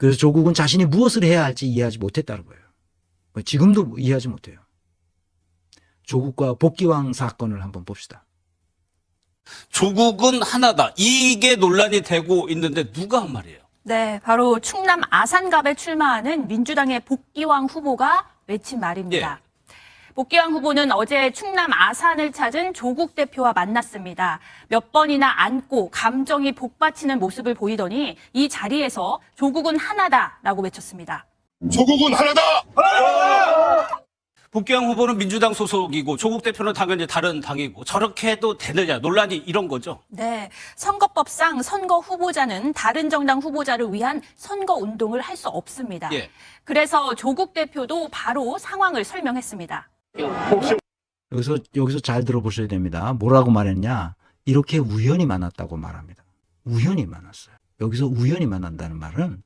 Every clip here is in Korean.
그래서 조국은 자신이 무엇을 해야 할지 이해하지 못했다는 거예요. 지금도 이해하지 못해요. 조국과 복귀왕 사건을 한번 봅시다. 조국은 하나다. 이게 논란이 되고 있는데 누가 한 말이에요? 네, 바로 충남 아산갑에 출마하는 민주당의 복귀왕 후보가 외친 말입니다. 복귀왕 후보는 어제 충남 아산을 찾은 조국 대표와 만났습니다. 몇 번이나 안고 감정이 복받치는 모습을 보이더니 이 자리에서 조국은 하나다라고 외쳤습니다. 조국은 하나다! 복귀왕 후보는 민주당 소속이고 조국 대표는 당연히 다른 당이고 저렇게 해도 되느냐 논란이 이런 거죠. 네, 선거법상 선거 후보자는 다른 정당 후보자를 위한 선거 운동을 할 수 없습니다. 그래서 조국 대표도 바로 상황을 설명했습니다. 여기서 잘 들어보셔야 됩니다. 뭐라고 말했냐? 이렇게 우연히 만났다고 말합니다. 우연히 만났어요. 여기서 우연히 만난다는 말은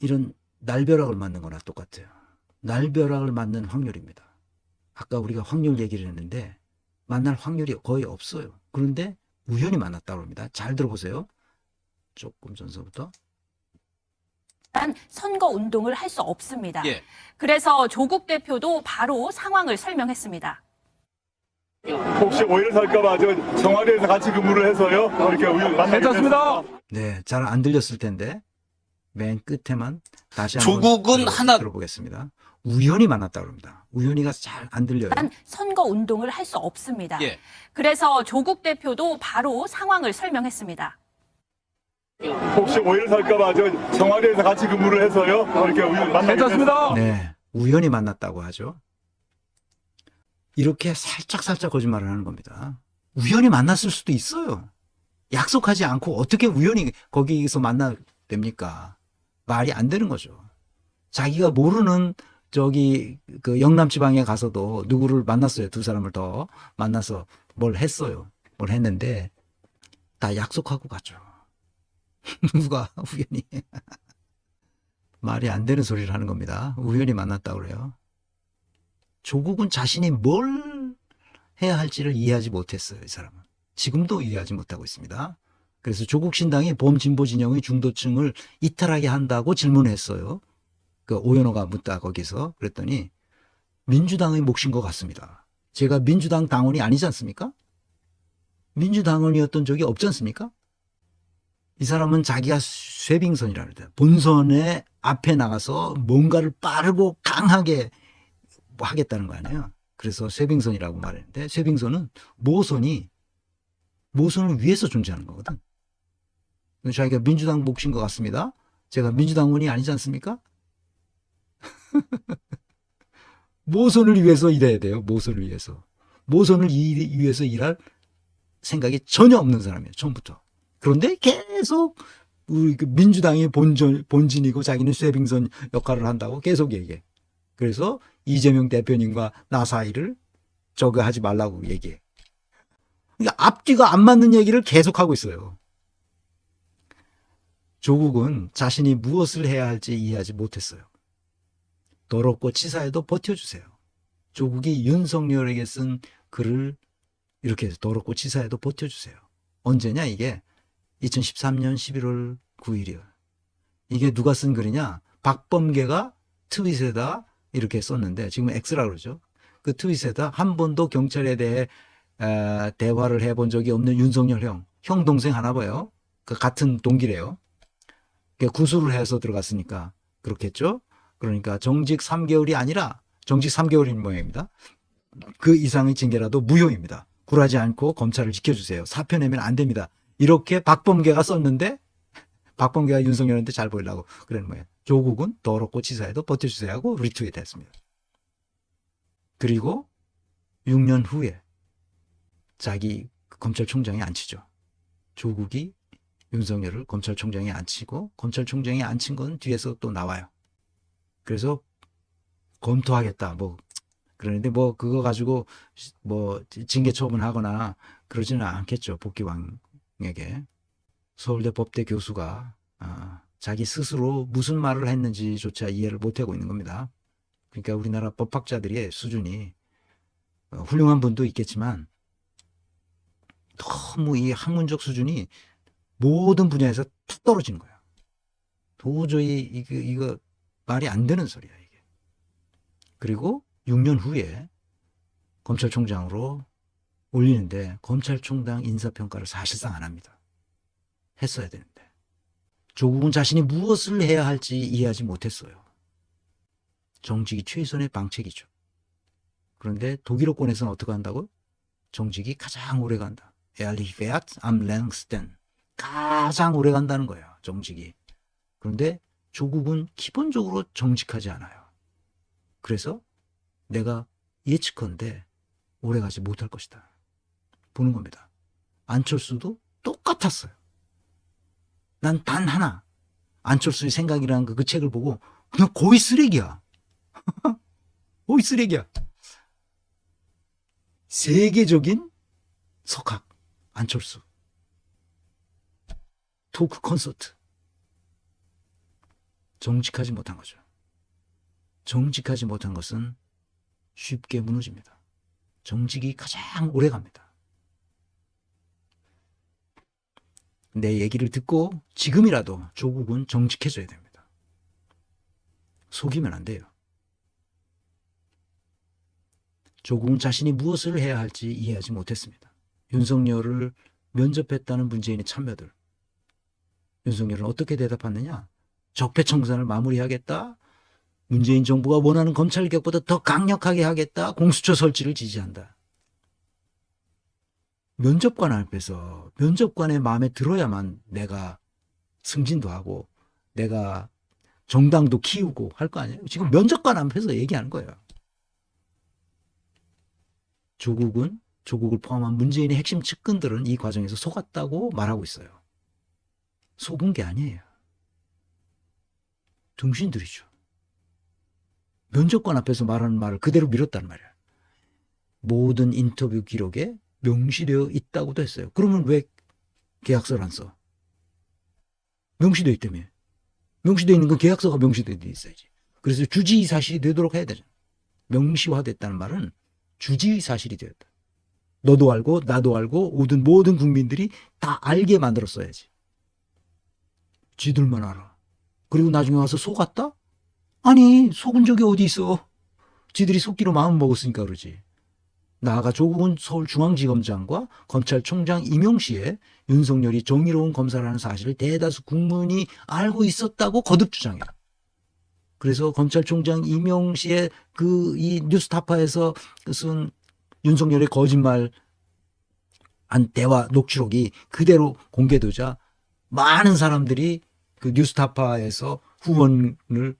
이런 날벼락을 맞는 거나 똑같아요. 날벼락을 맞는 확률입니다. 아까 우리가 확률 얘기를 했는데 만날 확률이 거의 없어요. 그런데 우연히 만났다고 합니다. 잘 들어보세요. 조금 전서부터. 선거 운동을 할 수 없습니다. 그래서 조국 대표도 바로 상황을 설명했습니다. 혹시 오해를 살까봐 저 청와대에서 같이 근무를 해서요. 이렇게 만나게 됐습니다. 네, 잘 안 들렸을 텐데 맨 끝에만 다시 한번 조국은 하나 들어보겠습니다. 우연히 만났다고 합니다. 우연히가 잘 안 들려요. 선거 운동을 할 수 없습니다. 그래서 조국 대표도 바로 상황을 설명했습니다. 혹시 오해를 살까봐 저 청와대에서 같이 근무를 해서요. 이렇게 만나게 됐습니다. 네, 우연히 만났다고 하죠. 이렇게 살짝 거짓말을 하는 겁니다. 우연히 만났을 수도 있어요. 약속하지 않고 어떻게 우연히 거기서 만나 됩니까? 말이 안 되는 거죠. 자기가 모르는 저기 그 영남 지방에 가서도 누구를 만났어요. 두 사람을 더 만나서 뭘 했어요. 뭘 했는데 다 약속하고 갔죠. 누가 우연히 말이 안 되는 소리를 하는 겁니다. 우연히 만났다고 그래요. 조국은 자신이 뭘 해야 할지를 이해하지 못했어요. 이 사람은. 지금도 이해하지 못하고 있습니다. 그래서 조국 신당이 범진보 진영의 중도층을 이탈하게 한다고 질문했어요. 그 오연호가 묻다 거기서. 그랬더니 민주당의 몫인 것 같습니다. 제가 민주당 당원이 아니지 않습니까? 민주당원이었던 적이 없지 않습니까? 이 사람은 자기가 쇄빙선이라는 거예요. 본선에 앞에 나가서 뭔가를 빠르고 강하게 하겠다는 거 아니에요. 그래서 쇄빙선이라고 말했는데 쇄빙선은 모선을 위해서 존재하는 거거든. 자기가 민주당 몫인 것 같습니다. 제가 민주당원이 아니지 않습니까? 모선을 위해서 일해야 돼요. 모선을 위해서. 모선을 위해서 일할 생각이 전혀 없는 사람이에요. 처음부터. 그런데 계속 우리 그 민주당이 본진이고 자기는 쇄빙선 역할을 한다고 계속 얘기해. 그래서 이재명 대표님과 나 사이를 저거 하지 말라고 얘기해. 그러니까 앞뒤가 안 맞는 얘기를 계속하고 있어요. 조국은 자신이 무엇을 해야 할지 이해하지 못했어요. 더럽고 치사해도 버텨주세요. 조국이 윤석열에게 쓴 글을 이렇게 해서 더럽고 치사해도 버텨주세요. 언제냐 이게? 2013년 11월 9일이요. 이게 누가 쓴 글이냐? 박범계가 트윗에다 이렇게 썼는데 지금 X라 그러죠. 그 트윗에다 한 번도 경찰에 대해 대화를 해본 적이 없는 윤석열 형 동생 하나 봐요. 그 같은 동기래요. 구술을 해서 들어갔으니까 그렇겠죠. 그러니까 정직 3개월이 아니라 정직 3개월인 모양입니다. 그 이상의 징계라도 무효입니다. 굴하지 않고 검찰을 지켜주세요. 사표 내면 안 됩니다. 이렇게 박범계가 썼는데 박범계가 윤석열한테 잘 보이려고 그러는 거예요. 조국은 더럽고 치사해도 버텨주세요 하고 리트윗 했습니다. 그리고 6년 후에 자기 검찰총장에 앉히죠. 조국이 윤석열을 검찰총장에 앉히고 검찰총장에 앉힌 건 뒤에서 또 나와요. 그래서 검토하겠다 그러는데 그거 가지고 징계 처분하거나 그러지는 않겠죠. 복귀왕에게. 서울대 법대 교수가 자기 스스로 무슨 말을 했는지조차 이해를 못하고 있는 겁니다. 그러니까 우리나라 법학자들의 수준이 훌륭한 분도 있겠지만 너무 이 학문적 수준이 모든 분야에서 탁 떨어지는 거예요. 도저히 이거 말이 안 되는 소리야, 이게. 그리고 6년 후에 검찰총장으로 올리는데 검찰총장 인사평가를 사실상 안 합니다. 했어야 되는데. 조국은 자신이 무엇을 해야 할지 이해하지 못했어요. 정직이 최선의 방책이죠. 그런데 독일어권에서는 어떻게 한다고? 정직이 가장 오래 간다. Ehrlichkeit am längsten. 가장 오래 간다는 거예요. 정직이. 그런데 조국은 기본적으로 정직하지 않아요. 그래서 내가 예측컨대 오래 가지 못할 것이다. 보는 겁니다. 안철수도 똑같았어요. 난 단 하나, 안철수의 생각이라는 그 책을 보고 그냥 거의 쓰레기야. 거의 쓰레기야. 세계적인 석학, 안철수. 토크 콘서트. 정직하지 못한 거죠. 정직하지 못한 것은 쉽게 무너집니다. 정직이 가장 오래 갑니다. 내 얘기를 듣고 지금이라도 조국은 정직해져야 됩니다. 속이면 안 돼요. 조국은 자신이 무엇을 해야 할지 이해하지 못했습니다. 윤석열을 면접했다는 문재인의 참여들. 윤석열은 어떻게 대답했느냐? 적폐청산을 마무리하겠다. 문재인 정부가 원하는 검찰개혁보다 더 강력하게 하겠다. 공수처 설치를 지지한다. 면접관 앞에서 면접관의 마음에 들어야만 내가 승진도 하고 내가 정당도 키우고 할 거 아니에요. 지금 면접관 앞에서 얘기하는 거예요. 조국을 포함한 문재인의 핵심 측근들은 이 과정에서 속았다고 말하고 있어요. 속은 게 아니에요. 등신들이죠. 면접관 앞에서 말하는 말을 그대로 밀었단 말이야. 모든 인터뷰 기록에 명시되어 있다고도 했어요. 그러면 왜 계약서를 안 써? 명시되어 있다며. 명시되어 있는 건 계약서가 명시되어 있어야지. 그래서 주지의 사실이 되도록 해야 되잖아. 명시화됐다는 말은 주지의 사실이 되었다. 너도 알고 나도 알고 모든 국민들이 다 알게 만들었어야지. 쥐들만 알아. 그리고 나중에 와서 속았다? 아니, 속은 적이 어디 있어. 지들이 속기로 마음 먹었으니까 그러지. 나아가 조국은 서울중앙지검장과 검찰총장 임용 시에 윤석열이 정의로운 검사라는 사실을 대다수 국민이 알고 있었다고 거듭 주장해. 그래서 검찰총장 임용 시에 이 뉴스타파에서 쓴 윤석열의 거짓말 한 대화 녹취록이 그대로 공개되자 많은 사람들이 그 뉴스타파에서 후원을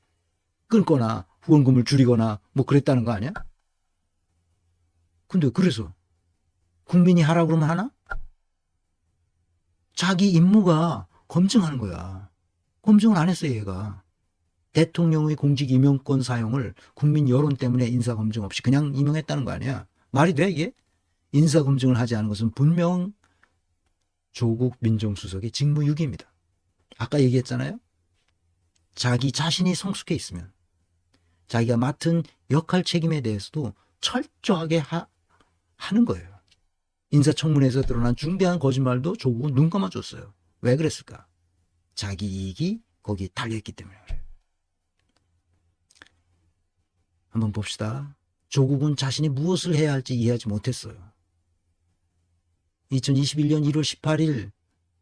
끊거나 후원금을 줄이거나 뭐 그랬다는 거 아니야? 근데 그래서 국민이 하라고 그러면 하나? 자기 임무가 검증하는 거야. 검증을 안 했어요, 얘가. 대통령의 공직 임용권 사용을 국민 여론 때문에 인사검증 없이 그냥 임용했다는 거 아니야. 말이 돼, 이게? 인사검증을 하지 않은 것은 분명 조국 민정수석의 직무유기입니다. 아까 얘기했잖아요. 자기 자신이 성숙해 있으면 자기가 맡은 역할 책임에 대해서도 철저하게 하는 거예요. 인사청문회에서 드러난 중대한 거짓말도 조국은 눈 감아줬어요. 왜 그랬을까? 자기 이익이 거기에 달려있기 때문에 그래요. 한번 봅시다. 조국은 자신이 무엇을 해야 할지 이해하지 못했어요. 2021년 1월 18일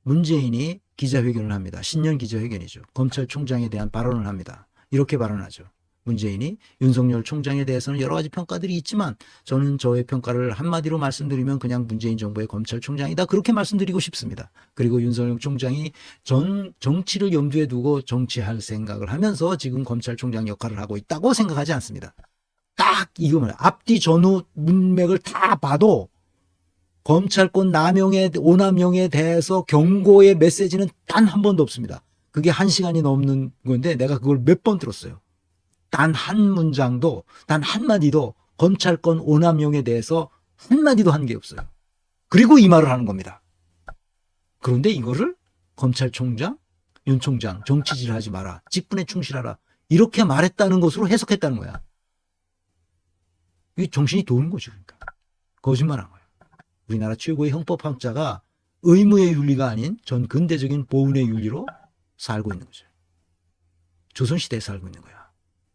문재인이 기자회견을 합니다. 신년 기자회견이죠. 검찰총장에 대한 발언을 합니다. 이렇게 발언하죠. 문재인이 윤석열 총장에 대해서는 여러 가지 평가들이 있지만 저는 저의 평가를 한마디로 말씀드리면 그냥 문재인 정부의 검찰총장이다. 그렇게 말씀드리고 싶습니다. 그리고 윤석열 총장이 정치를 염두에 두고 정치할 생각을 하면서 지금 검찰총장 역할을 하고 있다고 생각하지 않습니다. 딱 이거만 앞뒤 전후 문맥을 다 봐도 검찰권 오남용에 대해서 경고의 메시지는 단 한 번도 없습니다. 그게 1시간이 넘는 건데 내가 그걸 몇 번 들었어요. 단 한 문장도, 단 한마디도 검찰권 오남용에 대해서 한마디도 한 게 없어요. 그리고 이 말을 하는 겁니다. 그런데 이거를 검찰총장, 윤 총장 정치질 하지 마라. 직분에 충실하라. 이렇게 말했다는 것으로 해석했다는 거야. 이게 정신이 도는 거죠. 그러니까. 거짓말한 거야. 우리나라 최고의 형법학자가 의무의 윤리가 아닌 전 근대적인 보훈의 윤리로 살고 있는 거죠. 조선시대에 살고 있는 거야.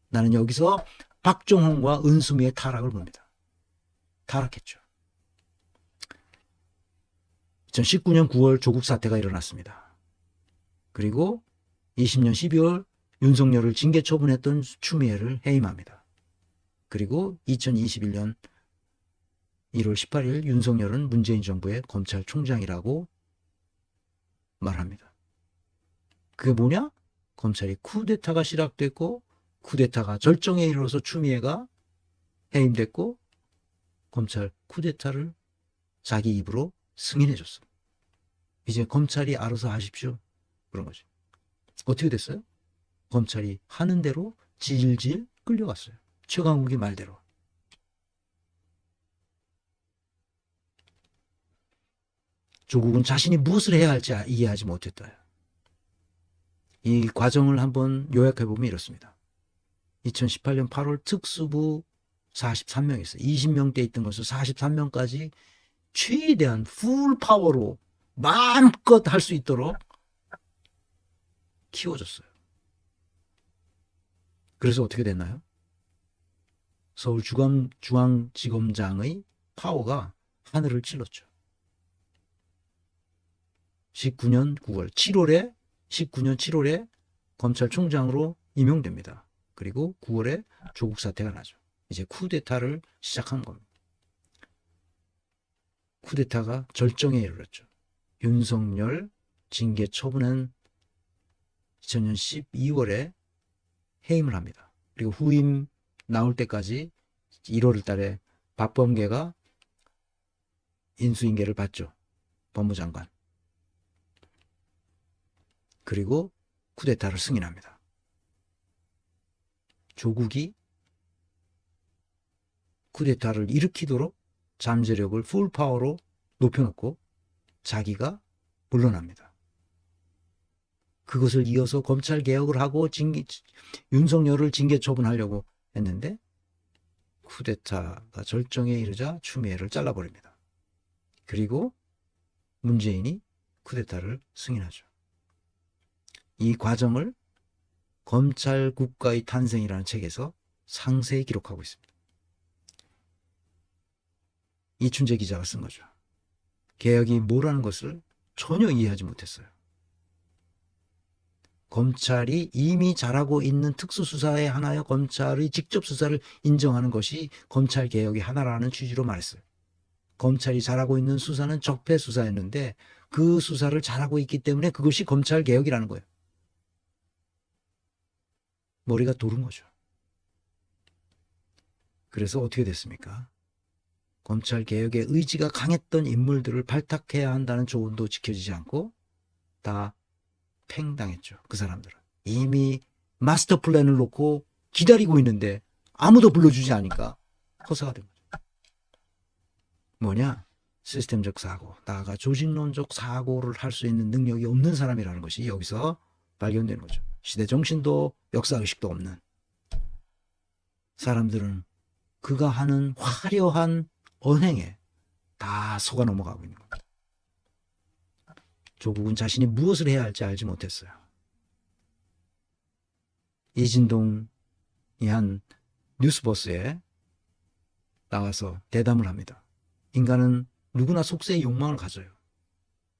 나는 여기서 박종훈과 은수미의 타락을 봅니다. 타락했죠. 2019년 9월 조국 사태가 일어났습니다. 그리고 20년 12월 윤석열을 징계 처분했던 추미애를 해임합니다. 그리고 2021년 1월 18일 윤석열은 문재인 정부의 검찰총장이라고 말합니다. 그게 뭐냐? 검찰이 쿠데타가 시작됐고 쿠데타가 절정에 이르러서 추미애가 해임됐고 검찰 쿠데타를 자기 입으로 승인해줬어. 이제 검찰이 알아서 하십시오. 그런 거죠. 어떻게 됐어요? 검찰이 하는 대로 질질 끌려갔어요. 최강욱이 말대로. 조국은 자신이 무엇을 해야 할지 이해하지 못했다. 이 과정을 한번 요약해보면 이렇습니다. 2018년 8월 특수부 43명 있어요. 20명대 있던 것을 43명까지 최대한 풀 파워로 마음껏 할 수 있도록 키워줬어요. 그래서 어떻게 됐나요? 서울 중앙지검장의 파워가 하늘을 찔렀죠. 19년 7월에 검찰총장으로 임용됩니다. 그리고 9월에 조국 사태가 나죠. 이제 쿠데타를 시작한 겁니다. 쿠데타가 절정에 이르렀죠. 윤석열 징계 처분은 2000년 12월에 해임을 합니다. 그리고 후임 나올 때까지 1월 달에 박범계가 인수인계를 받죠. 법무장관. 그리고 쿠데타를 승인합니다. 조국이 쿠데타를 일으키도록 잠재력을 풀파워로 높여놓고 자기가 물러납니다. 그것을 이어서 검찰 개혁을 하고 윤석열을 징계 처분하려고 했는데 쿠데타가 절정에 이르자 추미애를 잘라버립니다. 그리고 문재인이 쿠데타를 승인하죠. 이 과정을 검찰 국가의 탄생이라는 책에서 상세히 기록하고 있습니다. 이춘재 기자가 쓴 거죠. 개혁이 뭐라는 것을 전혀 이해하지 못했어요. 검찰이 이미 잘하고 있는 특수수사의 하나여 검찰의 직접 수사를 인정하는 것이 검찰개혁의 하나라는 취지로 말했어요. 검찰이 잘하고 있는 수사는 적폐수사였는데 그 수사를 잘하고 있기 때문에 그것이 검찰개혁이라는 거예요. 머리가 도른 거죠. 그래서 어떻게 됐습니까? 검찰개혁의 의지가 강했던 인물들을 발탁해야 한다는 조언도 지켜지지 않고 다 팽당했죠. 그 사람들은. 이미 마스터 플랜을 놓고 기다리고 있는데 아무도 불러주지 않으니까 허사가 된 거죠. 뭐냐? 시스템적 사고, 나아가 조직론적 사고를 할 수 있는 능력이 없는 사람이라는 것이 여기서 발견되는 거죠. 시대 정신도 역사의식도 없는 사람들은 그가 하는 화려한 언행에 다 속아 넘어가고 있는 겁니다. 조국은 자신이 무엇을 해야 할지 알지 못했어요. 이진동이 한 뉴스버스에 나와서 대담을 합니다. 인간은 누구나 속세의 욕망을 가져요.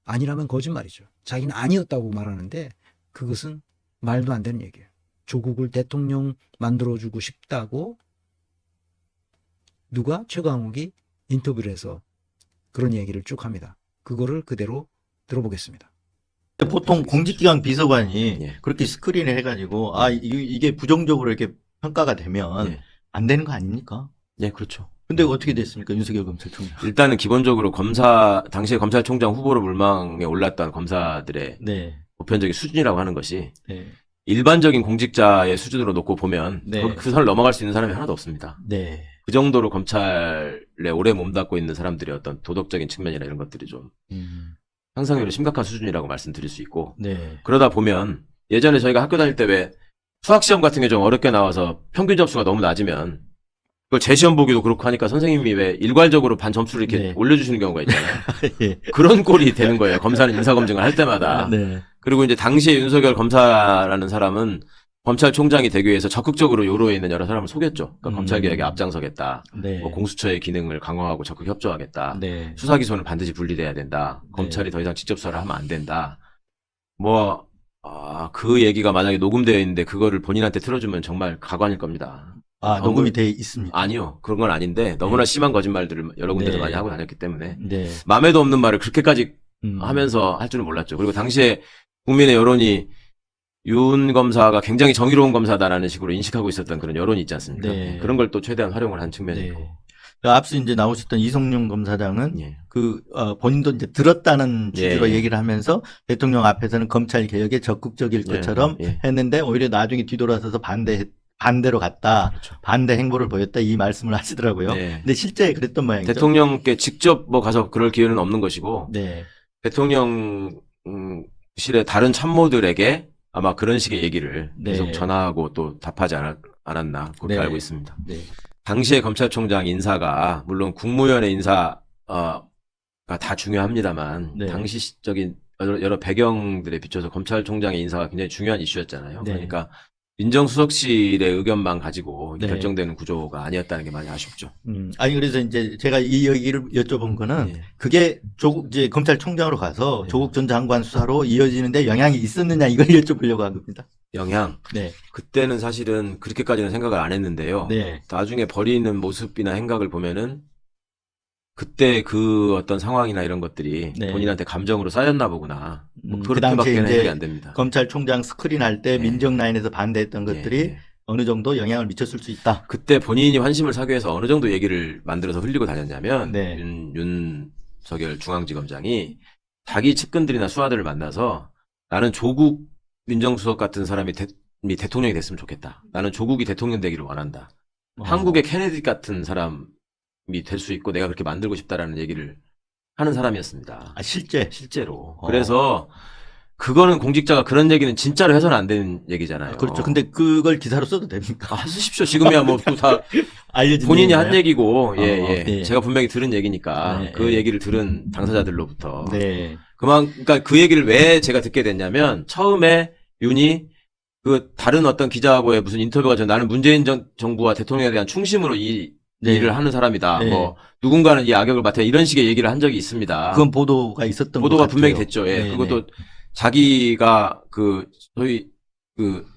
아니라면 거짓말이죠. 자기는 아니었다고 말하는데 그것은 말도 안 되는 얘기예요. 조국을 대통령 만들어주고 싶다고 누가? 최강욱이 인터뷰를 해서 그런 얘기를 쭉 합니다. 그거를 그대로 들어보겠습니다. 보통 공직기관 비서관이 예. 그렇게 스크린을 해가지고 이게 부정적으로 이렇게 평가가 되면 예. 안 되는 거 아닙니까? 예, 그렇죠. 근데 어떻게 됐습니까? 윤석열 검찰총장. 일단은 기본적으로 당시에 검찰총장 후보로 물망에 올랐던 검사들의 네. 보편적인 수준이라고 하는 것이 네. 일반적인 공직자의 수준으로 놓고 보면 네. 그 선을 넘어갈 수 있는 사람이 하나도 없습니다. 네. 그 정도로 검찰에 오래 몸담고 있는 사람들의 어떤 도덕적인 측면이나 이런 것들이 좀 상상률이 심각한 수준이라고 말씀드릴 수 있고, 네. 그러다 보면 예전에 저희가 학교 다닐 때 왜 수학시험 같은 게 좀 어렵게 나와서 평균 점수가 너무 낮으면 그걸 재시험 보기도 그렇고 하니까 선생님이 왜 일괄적으로 반 점수를 이렇게 네. 올려주시는 경우가 있잖아요. 예. 그런 꼴이 되는 거예요. 검사는 인사검증을 할 때마다. 네. 그리고 이제 당시에 윤석열 검사라는 사람은 검찰총장이 되기 위해서 적극적으로 요로에 있는 여러 사람을 속였죠. 그러니까 음. 검찰개혁에 앞장서겠다. 네. 뭐 공수처의 기능을 강화하고 적극 협조하겠다. 네. 수사 기소는 반드시 분리돼야 된다. 검찰이 더 이상 직접 수사를 하면 안 된다. 뭐 그 얘기가 만약에 녹음되어 있는데 그거를 본인한테 틀어주면 정말 가관일 겁니다. 아, 녹음이 돼 있습니다. 아니요. 그런 건 아닌데 너무나 심한 거짓말들을 여러 군데서 네. 많이 하고 다녔기 때문에 네. 마음에도 없는 말을 그렇게까지 음. 하면서 할 줄은 몰랐죠. 그리고 당시에 국민의 여론이 윤 검사가 굉장히 정의로운 검사다라는 식으로 인식하고 있었던 그런 여론이 있지 않습니까? 네. 그런 걸 또 최대한 활용을 한 측면이 네. 있고. 그 앞서 이제 나오셨던 이성용 검사장은 예. 본인도 이제 들었다는 취지로 예. 얘기를 하면서 대통령 앞에서는 검찰 개혁에 적극적일 예. 것처럼 예. 했는데 오히려 나중에 뒤돌아서서 반대로 갔다. 그렇죠. 반대 행보를 보였다 이 말씀을 하시더라고요. 네. 근데 실제 그랬던 모양이죠. 대통령께 직접 뭐 가서 그럴 기회는 없는 것이고 네. 대통령실의 다른 참모들에게 아마 그런 식의 얘기를 네. 계속 전하고 또 답하지 않았나 그렇게 네. 알고 있습니다. 네. 당시에 검찰총장 인사가 물론 국무위원회 인사가 다 중요합니다만 네. 당시 시적인 여러 배경들에 비춰서 검찰총장의 인사가 굉장히 중요한 이슈였잖아요. 네. 그러니까 민정수석실의 의견만 가지고 네. 결정되는 구조가 아니었다는 게 많이 아쉽죠. 아니 그래서 이제 제가 이 얘기를 여쭤본 거는 예. 그게 이제 검찰총장으로 가서 네. 조국 전 장관 수사로 이어지는데 영향이 있었느냐 이걸 여쭤보려고 한 겁니다. 영향. 네. 그때는 사실은 그렇게까지는 생각을 안 했는데요. 네. 나중에 버리는 모습이나 행각을 보면은 그때 그 어떤 상황이나 이런 것들이 네. 본인한테 감정으로 쌓였나 보구나. 뭐 그 당시에 그렇게밖에는 이제 해석이 안 됩니다. 검찰총장 스크린 할 때 네. 민정 라인에서 반대했던 것들이 예. 어느 정도 영향을 미쳤을 수 있다. 그때 본인이 환심을 사기 위해서 어느 정도 얘기를 만들어서 흘리고 다녔냐면 네. 윤석열 중앙지검장이 자기 측근들이나 수하들을 만나서 나는 조국 민정수석 같은 사람이 대통령이 됐으면 좋겠다. 나는 조국이 대통령 되기를 원한다. 한국의 케네디 같은 사람이 될 수 있고 내가 그렇게 만들고 싶다라는 얘기를 하는 사람이었습니다. 아, 실제. 실제로. 그래서 그거는 공직자가 그런 얘기는 진짜로 해서는 안 되는 얘기잖아요. 그렇죠. 근데 그걸 기사로 써도 됩니까? 쓰십시오. 지금이야 뭐 다 알려진 본인이 한 얘기인가요? 얘기고, 예. 네. 제가 분명히 들은 얘기니까 네, 그 네. 얘기를 들은 당사자들로부터. 네. 그러니까 그 얘기를 왜 제가 듣게 됐냐면 처음에 윤이 그 다른 어떤 기자하고의 무슨 인터뷰가 나는 문재인 정부와 대통령에 대한 충심으로 이 네. 일을 하는 사람이다. 네. 뭐 누군가는 이 악역을 맡아 이런 식의 얘기를 한 적이 있습니다. 그건 보도가 있었던 보도가 것 같아요. 분명히 됐죠. 예. 네, 그것도 네. 자기가 소위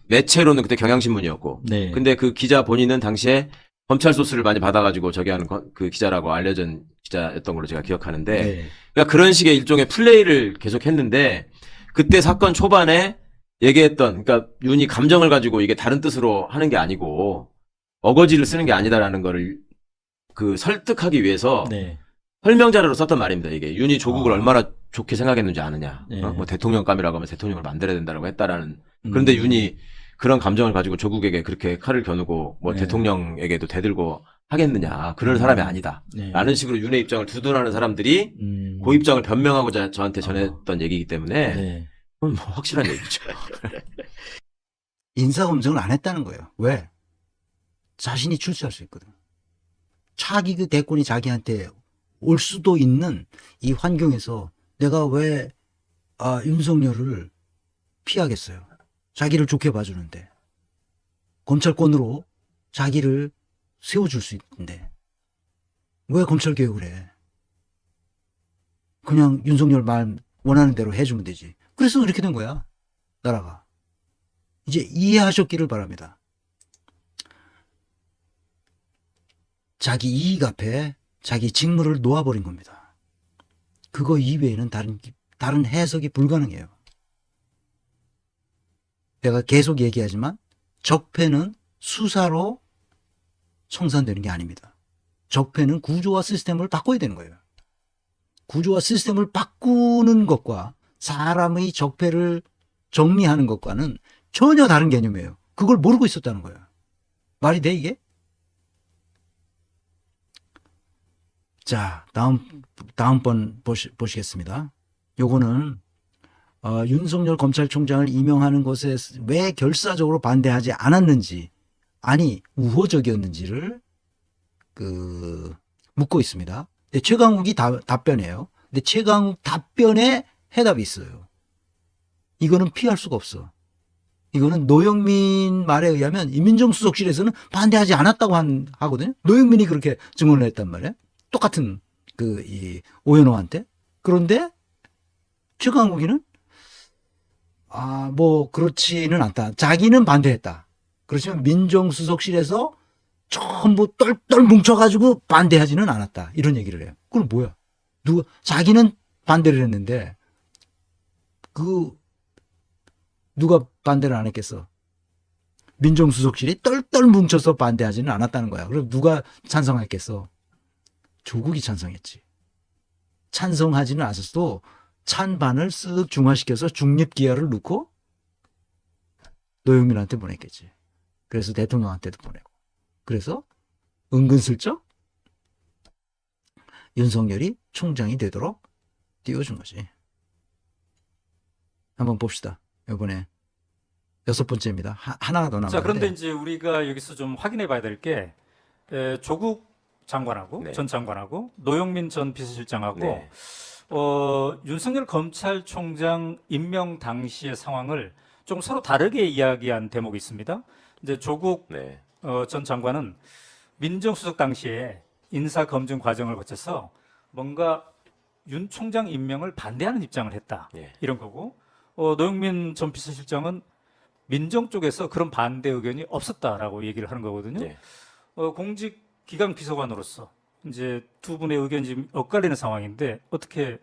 매체로는 그때 경향신문이었고. 네. 근데 그 기자 본인은 당시에 검찰 소스를 많이 받아가지고 저기 하는 그 기자라고 알려진 기자였던 걸로 제가 기억하는데. 네. 그러니까 그런 식의 일종의 플레이를 계속 했는데 그때 사건 초반에 얘기했던, 그러니까 윤이 감정을 가지고 이게 다른 뜻으로 하는 게 아니고 어거지를 쓰는 게 아니다라는 거를 설득하기 위해서 네. 설명 자료로 썼던 말입니다. 이게 윤이 조국을 아. 얼마나 좋게 생각했는지 아느냐. 네. 뭐 대통령감이라고 하면 대통령을 만들어야 된다라고 했다라는. 그런데 윤이 그런 감정을 가지고 조국에게 그렇게 칼을 겨누고 뭐 네. 대통령에게도 대들고 하겠느냐. 그럴 사람이 아니다. 네. 라는 식으로 윤의 입장을 두둔하는 사람들이 그 입장을 변명하고자 저한테 전했던 얘기이기 때문에 네. 그건 뭐 확실한 얘기죠. 인사검증을 안 했다는 거예요. 왜? 자신이 출세할 수 있거든. 차기 그 대권이 자기한테 올 수도 있는 이 환경에서 내가 왜 윤석열을 피하겠어요. 자기를 좋게 봐주는데. 검찰권으로 자기를 세워줄 수 있는데. 왜 검찰개혁을 해? 그냥 윤석열 말 원하는 대로 해주면 되지. 그래서 이렇게 된 거야. 나라가. 이제 이해하셨기를 바랍니다. 자기 이익 앞에 자기 직무를 놓아버린 겁니다. 그거 이외에는 다른 해석이 불가능해요. 내가 계속 얘기하지만 적폐는 수사로 청산되는 게 아닙니다. 적폐는 구조와 시스템을 바꿔야 되는 거예요. 구조와 시스템을 바꾸는 것과 사람의 적폐를 정리하는 것과는 전혀 다른 개념이에요. 그걸 모르고 있었다는 거예요. 말이 돼 이게? 자, 다음번 보시겠습니다. 요거는 윤석열 검찰총장을 임명하는 것에 왜 결사적으로 반대하지 않았는지, 아니 우호적이었는지를 묻고 있습니다. 근데 최강욱이 답변해요. 근데 최강욱 답변에 해답이 있어요. 이거는 피할 수가 없어. 이거는 노영민 말에 의하면 이 민정수석실에서는 반대하지 않았다고 하거든요. 노영민이 그렇게 증언을 했단 말이에요. 똑같은 이 오연호한테. 그런데 최강욱이는 뭐 그렇지는 않다. 자기는 반대했다. 그렇지만 민정수석실에서 전부 똘똘 뭉쳐가지고 반대하지는 않았다. 이런 얘기를 해요. 그럼 뭐야? 자기는 반대를 했는데 누가 반대를 안 했겠어? 민정수석실이 똘똘 뭉쳐서 반대하지는 않았다는 거야. 그럼 누가 찬성했겠어? 조국이 찬성했지. 찬성하지는 않았어도 찬반을 쓱 중화시켜서 중립기하를 넣고 노영민한테 보냈겠지. 그래서 대통령한테도 보내고. 그래서 은근슬쩍 윤석열이 총장이 되도록 띄워준 거지. 한번 봅시다. 이번에 6번째입니다. 하나가 더 남았는데. 자, 그런데 이제 우리가 여기서 좀 확인해 봐야 될 게 조국 장관하고 네. 전 장관하고 노영민 전 비서실장하고 네. 윤석열 검찰총장 임명 당시의 상황을 좀 서로 다르게 이야기한 대목이 있습니다. 이제 조국 네. 전 장관은 민정수석 당시에 인사 검증 과정을 거쳐서 뭔가 윤 총장 임명을 반대하는 입장을 했다. 예. 이런 거고 노영민 전 비서실장은 민정 쪽에서 그런 반대 의견이 없었다라고 얘기를 하는 거거든요. 예. 공직기강 비서관으로서 이제 두 분의 의견이 지금 엇갈리는 상황인데 어떻게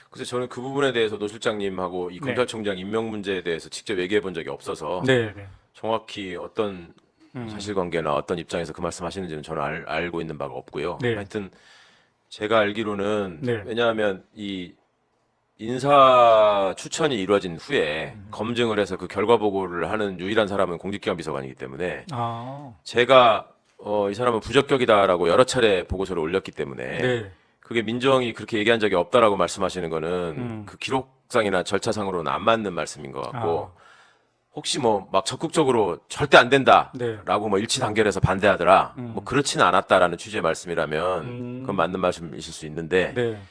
그래서 저는 그 부분에 대해서 노 실장님하고 이 네. 검찰총장 임명 문제에 대해서 직접 얘기해 본 적이 없어서 네. 정확히 어떤 사실관계나 어떤 입장에서 그 말씀하시는지는 저는 알고 있는 바가 없고요. 네. 하여튼 제가 알기로는 네. 왜냐하면 이 인사 추천이 이루어진 후에 검증을 해서 그 결과 보고를 하는 유일한 사람은 공직기관 비서관이기 때문에 제가 이 사람은 부적격이다라고 여러 차례 보고서를 올렸기 때문에 네. 그게 민정이 그렇게 얘기한 적이 없다라고 말씀하시는 거는 그 기록상이나 절차상으로는 안 맞는 말씀인 것 같고 혹시 뭐 막 적극적으로 절대 안 된다라고 네. 뭐 일치 단결해서 반대하더라 뭐 그렇지는 않았다라는 취지의 말씀이라면 그건 맞는 말씀이실 수 있는데 네.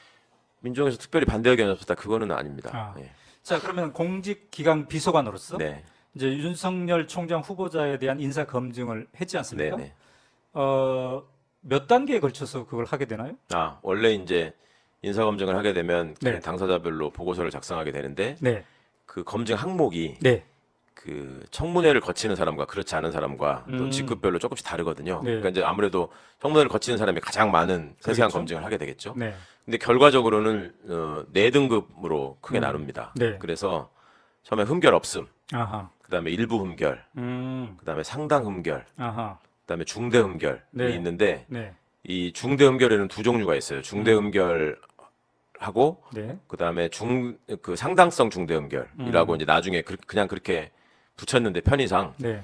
민정에서 특별히 반대 의견이 없었다 그거는 아닙니다. 예. 자, 그러면 공직기강 비서관으로서 네. 이제 윤석열 총장 후보자에 대한 인사 검증을 했지 않습니까? 네네. 몇 단계에 걸쳐서 그걸 하게 되나요? 원래 이제 인사 검증을 하게 되면 그 네. 당사자별로 보고서를 작성하게 되는데 네. 그 검증 항목이 네. 그 청문회를 거치는 사람과 그렇지 않은 사람과 또 직급별로 조금씩 다르거든요. 네. 그러니까 이제 아무래도 청문회를 거치는 사람이 가장 많은 세세한 그렇죠. 검증을 하게 되겠죠. 네. 근데 결과적으로는 4등급으로 크게 나눕니다. 네. 그래서 처음에 흠결 없음, 아하. 그다음에 일부 흠결, 그다음에 상당 흠결, 아하. 그다음에 중대 흠결이 네. 있는데 네. 이 중대 흠결에는 두 종류가 있어요. 중대 흠결하고 네. 그다음에 그 상당성 중대 흠결이라고 이제 나중에 그냥 그렇게 붙였는데 편의상 네.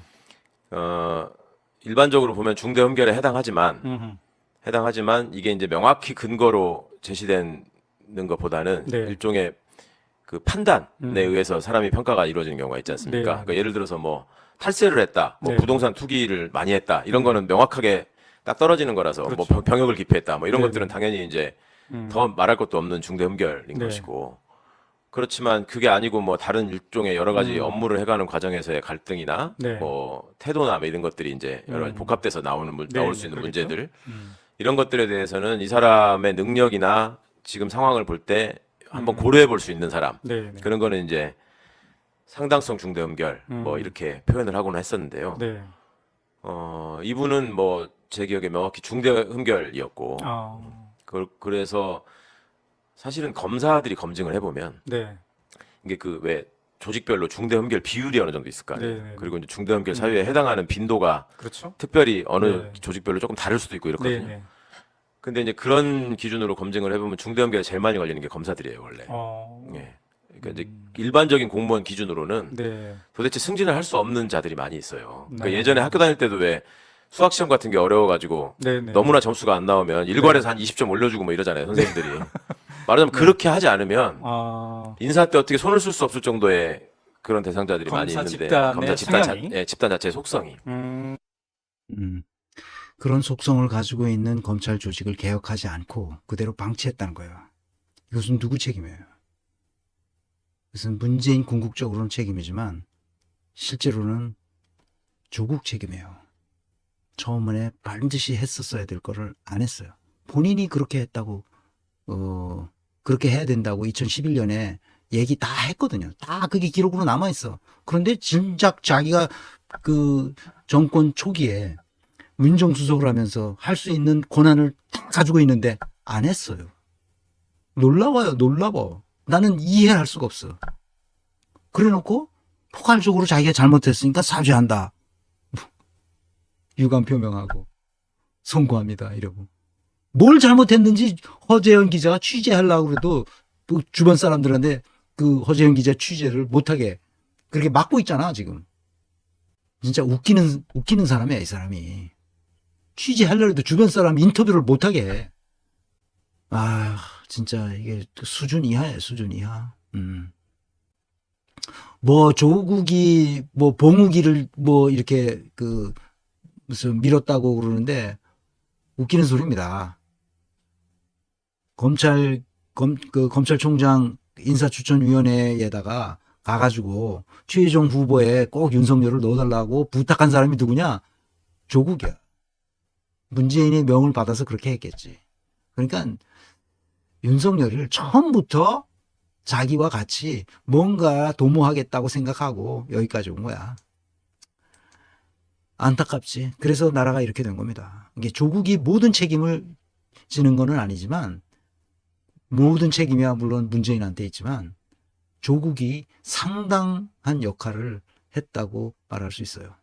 일반적으로 보면 중대 흠결에 해당하지만 이게 이제 명확히 근거로 제시되는 것보다는 네. 일종의 그 판단에 의해서 사람이 평가가 이루어지는 경우가 있지 않습니까? 네. 그러니까 예를 들어서 뭐 탈세를 했다, 뭐 네. 부동산 투기를 많이 했다 이런 거는 명확하게 딱 떨어지는 거라서 뭐 그렇죠. 병역을 기피했다 뭐 이런 네. 것들은 당연히 이제 더 말할 것도 없는 중대 흠결인 네. 것이고 그렇지만 그게 아니고 뭐 다른 일종의 여러 가지 업무를 해가는 과정에서의 갈등이나 네. 뭐 태도나 뭐 이런 것들이 이제 여러 가지 복합돼서 나올 네, 수 있는 그렇겠죠. 문제들 이런 것들에 대해서는 이 사람의 능력이나 지금 상황을 볼 때 한번 고려해 볼 수 있는 사람 네. 네. 그런 거는 이제 상당성 중대 흠결 뭐 이렇게 표현을 하고는 했었는데요. 네. 이분은 뭐 제 기억에 명확히 중대 흠결이었고 그래서 사실은 검사들이 검증을 해보면 네. 이게 그 왜 조직별로 중대 흠결 비율이 어느 정도 있을 거 아니에요. 네, 네. 그리고 이제 중대 흠결 사유에 해당하는 빈도가 그렇죠. 특별히 어느 네. 조직별로 조금 다를 수도 있고 이렇거든요. 네. 네. 근데 이제 그런 기준으로 검증을 해보면 중대 흠결에 제일 많이 걸리는 게 검사들이에요, 원래. 예. 그러니까 이제 일반적인 공무원 기준으로는 네. 도대체 승진을 할 수 없는 자들이 많이 있어요. 그러니까 네. 예전에 학교 다닐 때도 왜 수학 시험 같은 게 어려워가지고 네. 네. 너무나 점수가 안 나오면 일괄에서 한 20점 올려주고 뭐 이러잖아요, 선생님들이. 말하자면 그렇게 하지 않으면 인사 때 어떻게 손을 쓸 수 없을 정도의 그런 대상자들이 많이 검사 있는데 집단의 검사 성향이? 집단 자체의 속성이. 그런 속성을 가지고 있는 검찰 조직을 개혁하지 않고 그대로 방치했다는 거예요. 이것은 누구 책임이에요? 그것은 문재인 궁극적으로는 책임이지만 실제로는 조국 책임이에요. 처음에 반드시 했었어야 될 거를 안 했어요. 본인이 그렇게 했다고, 그렇게 해야 된다고 2011년에 얘기 다 했거든요. 다 그게 기록으로 남아있어. 그런데 진작 자기가 그 정권 초기에 민정수석을 하면서 할 수 있는 권한을 다 가지고 있는데 안 했어요. 놀라워요, 놀라워. 나는 이해할 수가 없어. 그래 놓고 포괄적으로 자기가 잘못했으니까 사죄한다. 유감 표명하고 송구합니다 이러고. 뭘 잘못했는지 허재현 기자가 취재하려고 그래도 그 주변 사람들한테 그 허재현 기자 취재를 못하게 그렇게 막고 있잖아 지금. 진짜 웃기는 사람이야 이 사람이. 취재하려고 해도 주변 사람 인터뷰를 못하게 해. 아 진짜 이게 수준 이하예요, 수준 이하. 뭐 조국이 뭐 봉욱이를 뭐 이렇게 그 무슨 밀었다고 그러는데 웃기는 소리입니다. 검찰총장 인사추천위원회에다가 가가지고 최혜정 후보에 꼭 윤석열을 넣어달라고 부탁한 사람이 누구냐? 조국이야. 문재인의 명을 받아서 그렇게 했겠지. 그러니까 윤석열을 처음부터 자기와 같이 뭔가 도모하겠다고 생각하고 여기까지 온 거야. 안타깝지. 그래서 나라가 이렇게 된 겁니다. 이게 조국이 모든 책임을 지는 건 아니지만 모든 책임이야 물론 문재인한테 있지만 조국이 상당한 역할을 했다고 말할 수 있어요.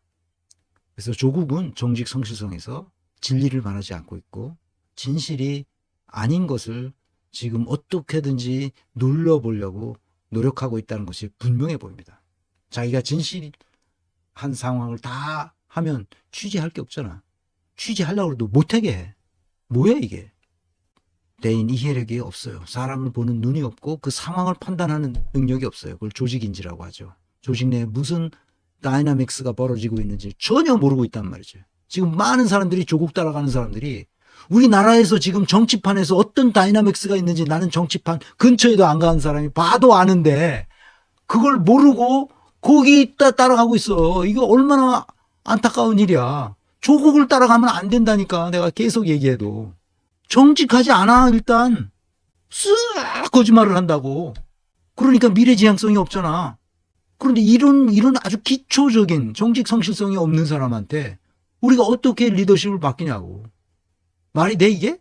그래서 조국은 정직 성실성에서 진리를 말하지 않고 있고 진실이 아닌 것을 지금 어떻게든지 눌러보려고 노력하고 있다는 것이 분명해 보입니다. 자기가 진실한 상황을 다 하면 취재할 게 없잖아. 취재하려고 해도 못하게 해. 뭐야 이게. 대인 이해력이 없어요. 사람을 보는 눈이 없고 그 상황을 판단하는 능력이 없어요. 그걸 조직인지라고 하죠. 조직 내에 무슨 다이나믹스가 벌어지고 있는지 전혀 모르고 있단 말이죠. 지금 많은 사람들이 조국 따라가는 사람들이 우리나라에서 지금 정치판에서 어떤 다이나믹스가 있는지 나는 정치판 근처에도 안 가는 사람이 봐도 아는데 그걸 모르고 거기 따라가고 있어. 이거 얼마나 안타까운 일이야. 조국을 따라가면 안 된다니까 내가 계속 얘기해도. 정직하지 않아 일단. 쓱 거짓말을 한다고. 그러니까 미래지향성이 없잖아. 그런데 이런 아주 기초적인 정직 성실성이 없는 사람한테 우리가 어떻게 리더십을 맡기냐고. 말이 돼 이게?